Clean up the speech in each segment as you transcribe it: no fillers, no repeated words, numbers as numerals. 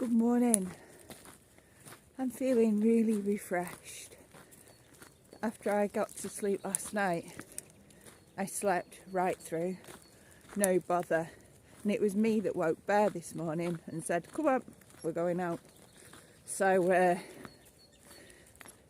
Good morning. I'm feeling really refreshed. After I got to sleep last night, I slept right through, no bother. And it was me that woke Bear this morning and said, come on, we're going out. So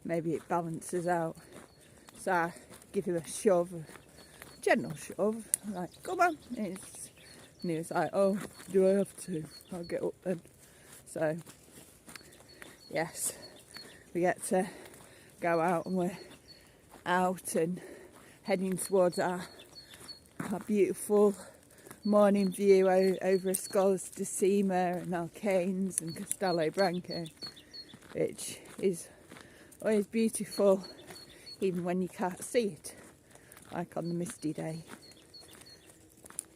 maybe it balances out. So I give him a shove, a gentle shove, like, come on. And he was like, oh, do I have to? I'll get up then. So, yes, we get to go out, and we're out and heading towards our beautiful morning view over Scolas de Cima and Alcanes and Castello Branco, which is always beautiful even when you can't see it, like on the misty day.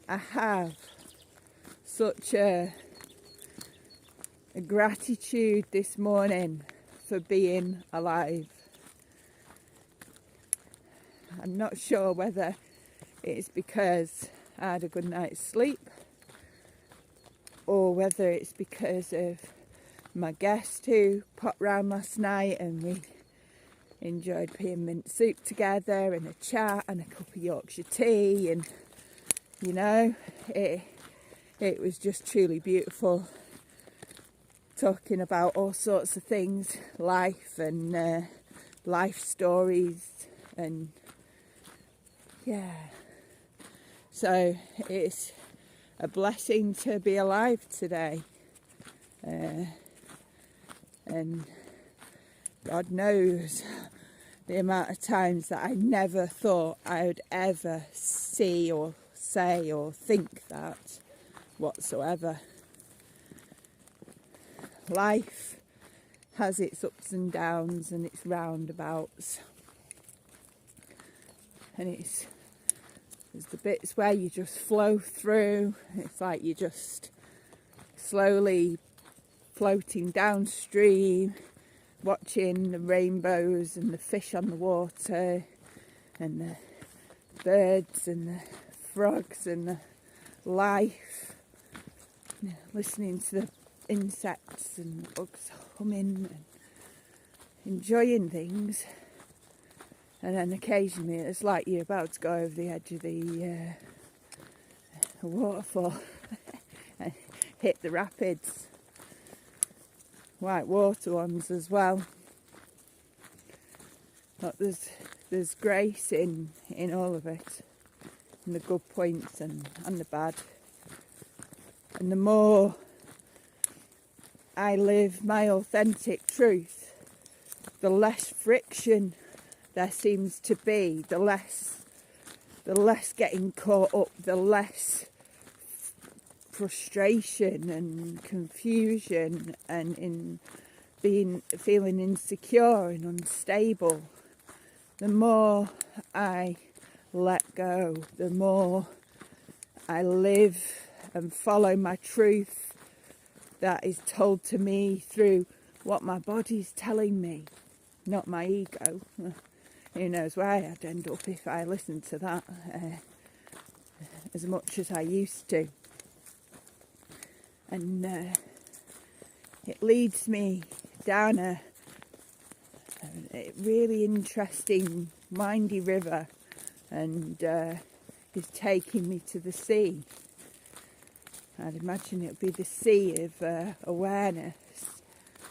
I have such a gratitude this morning for being alive. I'm not sure whether it's because I had a good night's sleep or whether it's because of my guest who popped round last night and we enjoyed mint soup together and a chat and a cup of Yorkshire tea, and you know, it was just truly beautiful, talking about all sorts of things, life and life stories, and yeah, so it's a blessing to be alive today, and God knows the amount of times that I never thought I would ever see or say or think that whatsoever. Life has its ups and downs and its roundabouts, and there's the bits where you just flow through. It's like you're just slowly floating downstream, watching the rainbows and the fish on the water and the birds and the frogs and the life, listening to the insects and bugs humming and enjoying things. And then occasionally it's like you're about to go over the edge of the waterfall and hit the rapids, white water ones as well. But there's grace in all of it, and the good points and the bad. And the more I live my authentic truth, the less friction there seems to be, the less getting caught up, the less frustration and confusion and in feeling insecure and unstable. The more I let go, the more I live and follow my truth that is told to me through what my body's telling me, not my ego. Who knows where I'd end up if I listened to that as much as I used to. And it leads me down a really interesting, windy river, and is taking me to the sea. I'd imagine it would be the sea of awareness.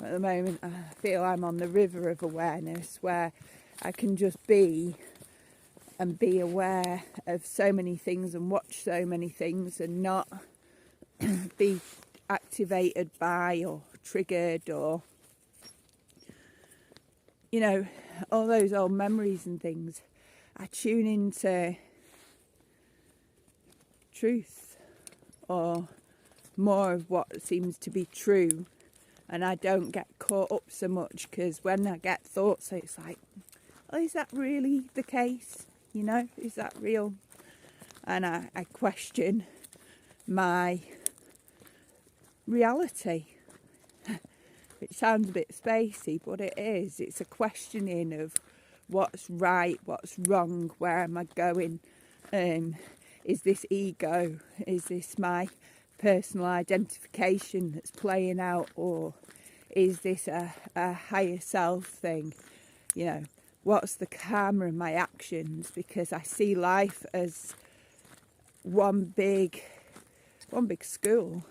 At the moment, I feel I'm on the river of awareness, where I can just be and be aware of so many things and watch so many things and not be activated by or triggered or, you know, all those old memories and things. I tune into truth or more of what seems to be true, and I don't get caught up so much, because when I get thoughts, it's like, oh, is that really the case? You know, is that real? And I question my reality. It sounds a bit spacey, but it is. It's a questioning of what's right, what's wrong, where am I going? Is this ego? Is this my personal identification that's playing out, or is this a higher self thing? You know, what's the karma of my actions? Because I see life as one big school.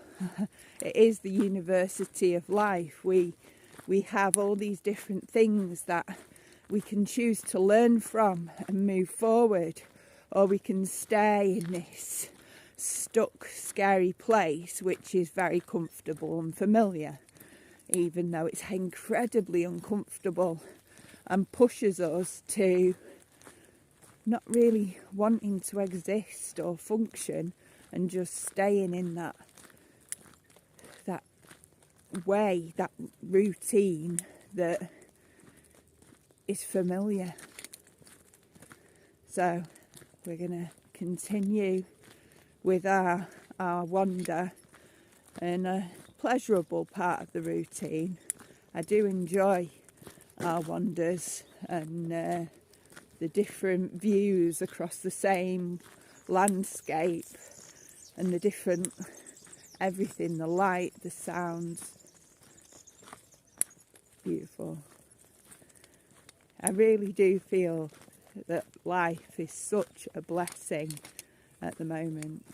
It is the university of life. We have all these different things that we can choose to learn from and move forward, or we can stay in this stuck, scary place, which is very comfortable and familiar, even though it's incredibly uncomfortable and pushes us to not really wanting to exist or function, and just staying in that way, that routine that is familiar. So we're going to continue with our wander in a pleasurable part of the routine. I do enjoy our wanders and the different views across the same landscape, and the different everything, the light, the sounds. Beautiful. I really do feel that life is such a blessing at the moment.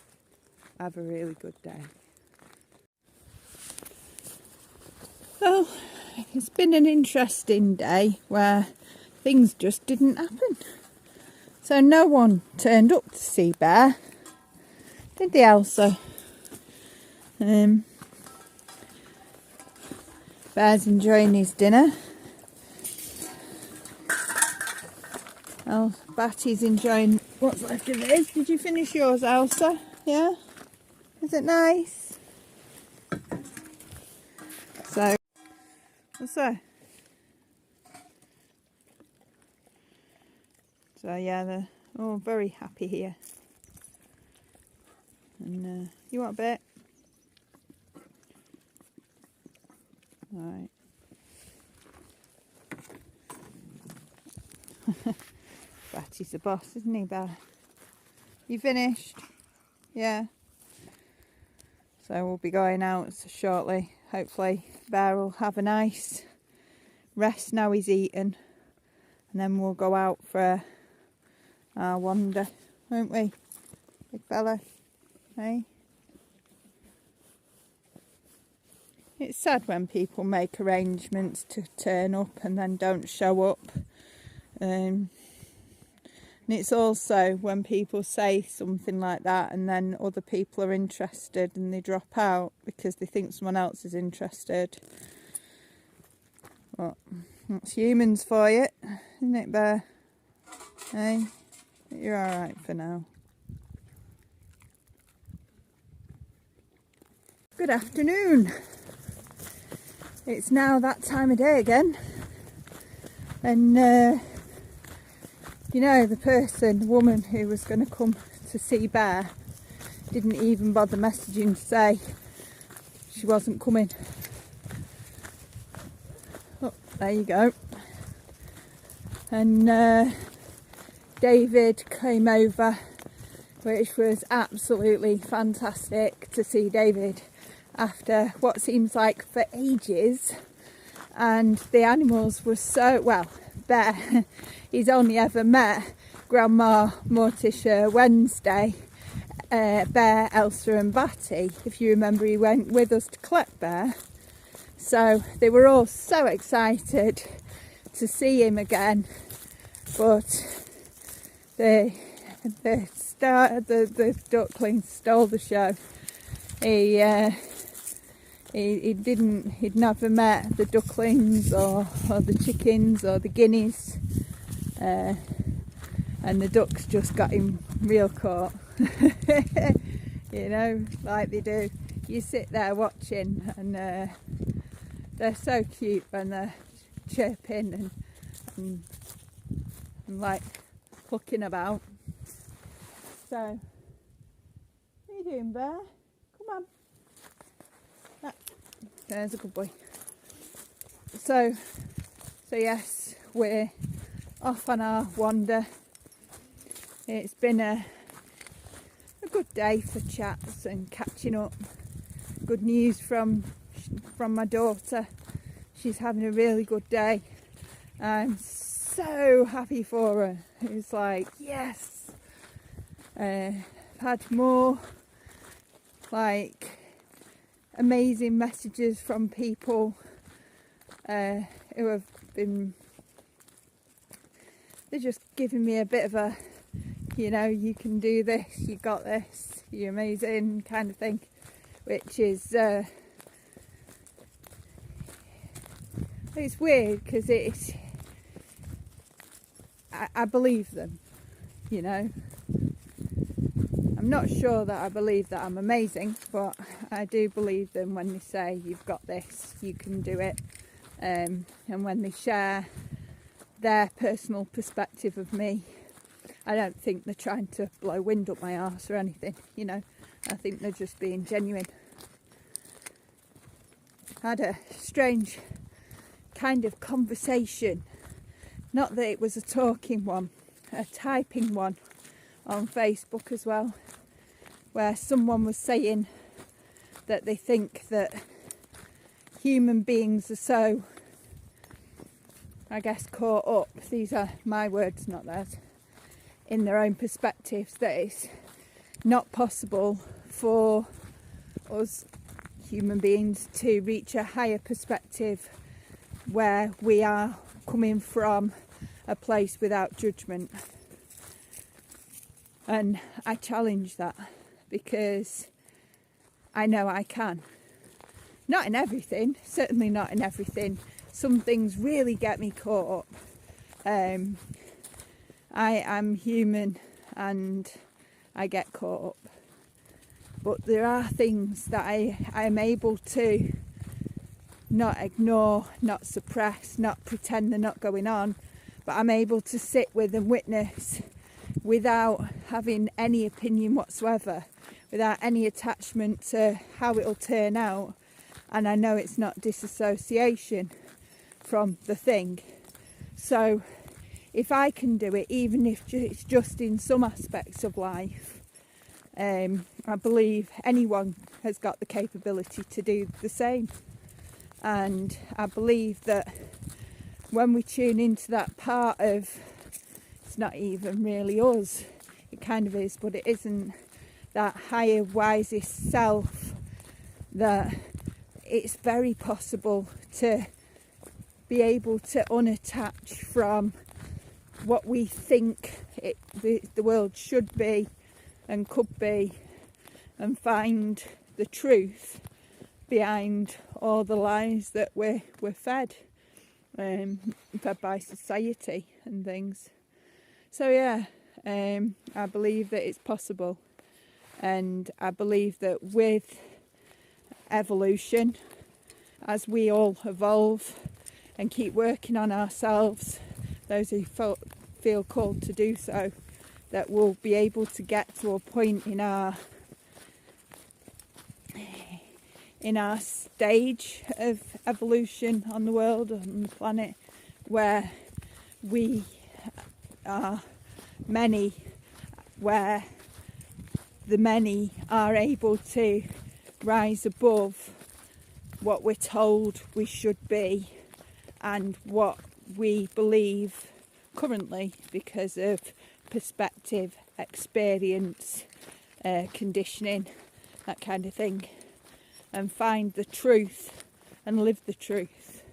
Have a really good day. Well, it's been an interesting day where things just didn't happen. So no one turned up to see Bear, did they, Elsa? Bear's enjoying his dinner. Oh, Batty's enjoying what's left of his. Did you finish yours, Elsa? Yeah? Is it nice? So, what's that? So yeah, they're all very happy here. And you want a bit? Alright. Batty's the boss, isn't he, Bear? You finished? Yeah. So we'll be going out shortly. Hopefully Bear will have a nice rest now he's eaten. And then we'll go out for our wander, won't we? Big fella. Hey? It's sad when people make arrangements to turn up and then don't show up. And it's also when people say something like that and then other people are interested and they drop out because they think someone else is interested. Well, that's humans for you, isn't it, Bear? Hey? You're alright for now. Good afternoon. It's now that time of day again. And you know, the woman who was going to come to see Bear didn't even bother messaging to say she wasn't coming. Oh, there you go. And David came over, which was absolutely fantastic to see David after what seems like for ages. And the animals were so, well, Bear, he's only ever met Grandma, Morticia, Wednesday, Bear, Elsa and Batty. If you remember, he went with us to collect Bear. So they were all so excited to see him again. But the duckling stole the show. He'd never met the ducklings or the chickens or the guineas, and the ducks just got him real caught. You know, like they do. You sit there watching and they're so cute when they're chirping and like clucking about. So, what are you doing, Bear? Come on. There's a good boy. So yes, we're off on our wander. It's been a good day for chats and catching up. good news from my daughter. She's having a really good day. I'm so happy for her. It's like, yes. I've had more like amazing messages from people who have been, they're just giving me a bit of a, you know, you can do this, you got this, you're amazing kind of thing, which is it's weird because it's, I believe them, you know. I'm not sure that I believe that I'm amazing, but I do believe them when they say you've got this, you can do it, and when they share their personal perspective of me. I don't think they're trying to blow wind up my arse or anything, you know. I think they're just being genuine. I had a strange kind of conversation, not that it was a talking one, a typing one on Facebook as well, where someone was saying that they think that human beings are so, I guess, caught up, these are my words, not theirs, in their own perspectives, that it's not possible for us human beings to reach a higher perspective where we are coming from a place without judgment. And I challenge that because I know I can. Not in everything, certainly not in everything. Some things really get me caught up. I am human and I get caught up. But there are things that I am able to not ignore, not suppress, not pretend they're not going on, but I'm able to sit with and witness without having any opinion whatsoever, without any attachment to how it'll turn out. And I know it's not disassociation from the thing. So if I can do it, even if it's just in some aspects of life, I believe anyone has got the capability to do the same. And I believe that when we tune into that part of, it's not even really us, it kind of is, but it isn't, that higher, wisest self, that it's very possible to be able to unattach from what we think the world should be and could be, and find the truth behind all the lies that we're fed by society and things. So yeah, I believe that it's possible, and I believe that with evolution, as we all evolve and keep working on ourselves, those who feel called to do so, that we'll be able to get to a point in our stage of evolution on the world, on the planet, where we are many, where the many are able to rise above what we're told we should be and what we believe currently because of perspective, experience, conditioning, that kind of thing, and find the truth and live the truth.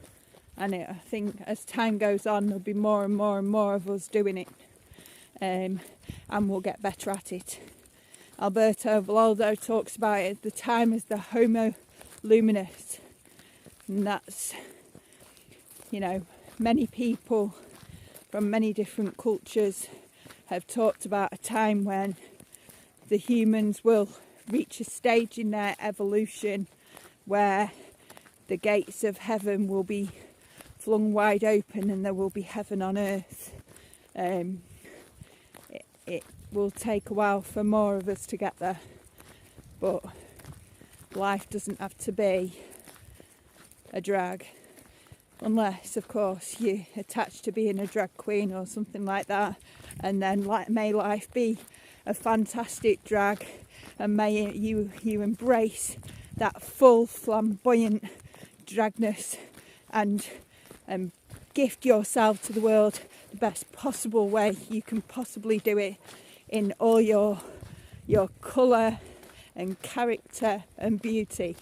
And I think as time goes on, there'll be more and more and more of us doing it, and we'll get better at it. Alberto Villoldo talks about it at the time as the Homo luminous, and that's, you know, many people from many different cultures have talked about a time when the humans will reach a stage in their evolution where the gates of heaven will be flung wide open and there will be heaven on earth. It will take a while for more of us to get there, but life doesn't have to be a drag, unless of course you attach to being a drag queen or something like that, and then may life be a fantastic drag, and may you embrace that full flamboyant dragness and gift yourself to the world the best possible way you can possibly do it, in all your colour and character and beauty.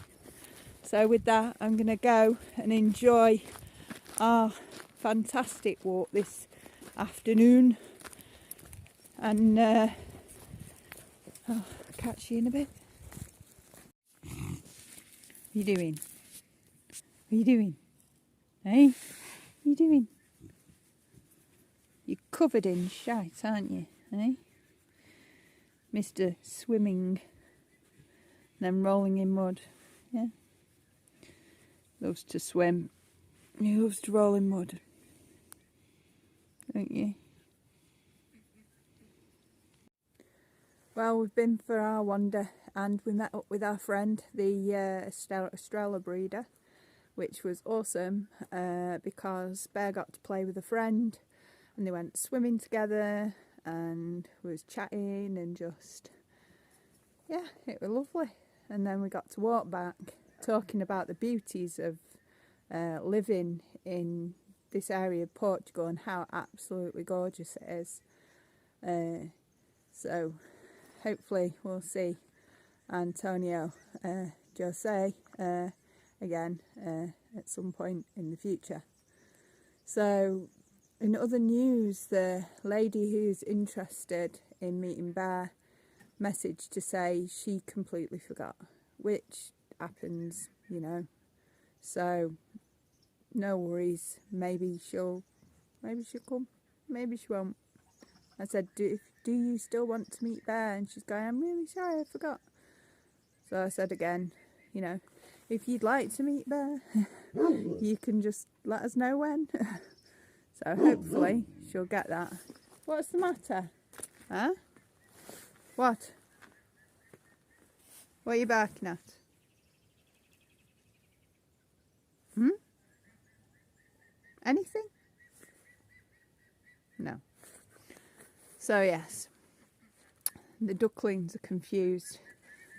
So with that, I'm going to go and enjoy our fantastic walk this afternoon, and I'll catch you in a bit. What are you doing? What are you doing? Hey? What are you doing? You're covered in shite, aren't you? Hey? Mr. Swimming, then rolling in mud. Yeah? Loves to swim. He loves to roll in mud. Don't you? Well, we've been for our wander and we met up with our friend, the Estrella breeder, which was awesome because Bear got to play with a friend and they went swimming together and was chatting and just, yeah, it was lovely. And then we got to walk back talking about the beauties of living in this area of Portugal and how absolutely gorgeous it is. So hopefully we'll see Antonio Jose again at some point in the future. So in other news, the lady who's interested in meeting Bear messaged to say she completely forgot, which happens, you know. So no worries, maybe she'll come, maybe she won't. I said, do you still want to meet Bear? And she's going, I'm really sorry, I forgot. So I said again, you know, if you'd like to meet Bear, you can just let us know when. So hopefully she'll get that. What's the matter? Huh? What? What are you barking at? Anything? No. So yes, the ducklings are confused.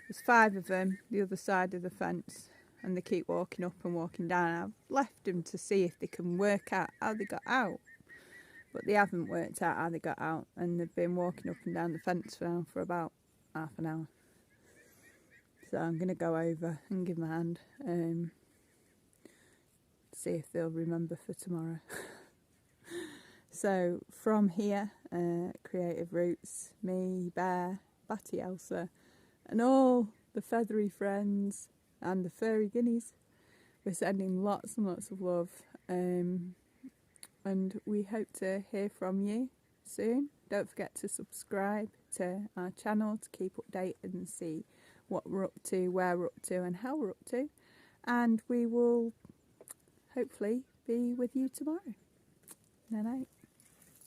There's 5 of them the other side of the fence and they keep walking up and walking down. I've left them to see if they can work out how they got out, but they haven't worked out how they got out, and they've been walking up and down the fence now for about half an hour. So I'm going to go over and give them a hand, see if they'll remember for tomorrow. So from here, Creative Roots, me, Bear, Batty Elsa, and all the feathery friends and the furry guineas, we're sending lots and lots of love, and we hope to hear from you soon. Don't forget to subscribe to our channel to keep updated and see what we're up to, where we're up to and how we're up to, and we will hopefully be with you tomorrow. Night night.